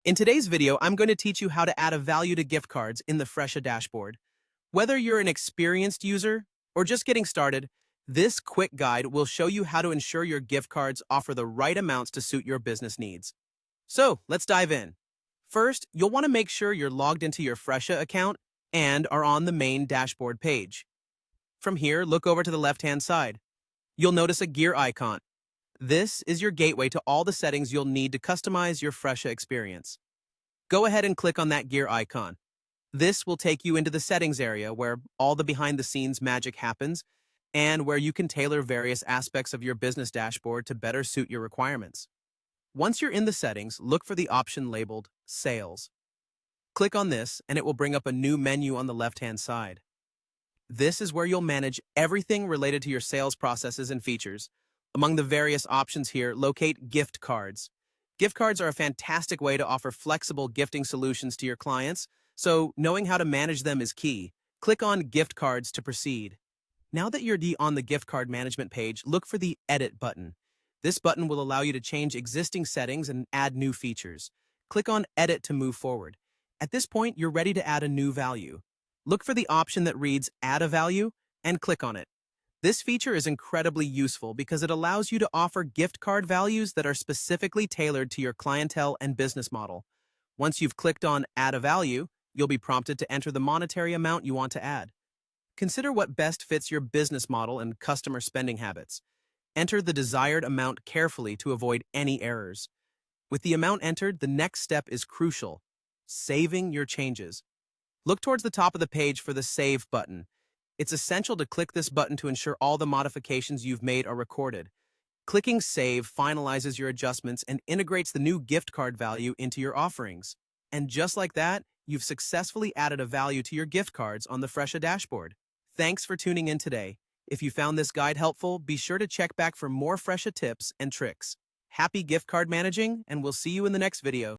In today's video, I'm going to teach you how to add a value to gift cards in the Fresha dashboard. Whether you're an experienced user or just getting started, this quick guide will show you how to ensure your gift cards offer the right amounts to suit your business needs. So, let's dive in. First, you'll want to make sure you're logged into your Fresha account and are on the main dashboard page. From here, look over to the left-hand side. You'll notice a gear icon. This is your gateway to all the settings you'll need to customize your Fresha experience. Go ahead and click on that gear icon. This will take you into the settings area where all the behind-the-scenes magic happens and where you can tailor various aspects of your business dashboard to better suit your requirements. Once you're in the settings, look for the option labeled Sales. Click on this and it will bring up a new menu on the left-hand side. This is where you'll manage everything related to your sales processes and features. Among the various options here, locate gift cards. Gift cards are a fantastic way to offer flexible gifting solutions to your clients, so knowing how to manage them is key. Click on Gift Cards to proceed. Now that you're on the gift card management page, look for the Edit button. This button will allow you to change existing settings and add new features. Click on Edit to move forward. At this point, you're ready to add a new value. Look for the option that reads Add a Value and click on it. This feature is incredibly useful because it allows you to offer gift card values that are specifically tailored to your clientele and business model. Once you've clicked on Add a Value, you'll be prompted to enter the monetary amount you want to add. Consider what best fits your business model and customer spending habits. Enter the desired amount carefully to avoid any errors. With the amount entered, the next step is crucial: saving your changes. Look towards the top of the page for the Save button. It's essential to click this button to ensure all the modifications you've made are recorded. Clicking Save finalizes your adjustments and integrates the new gift card value into your offerings. And just like that, you've successfully added a value to your gift cards on the Fresha dashboard. Thanks for tuning in today. If you found this guide helpful, be sure to check back for more Fresha tips and tricks. Happy gift card managing, and we'll see you in the next video.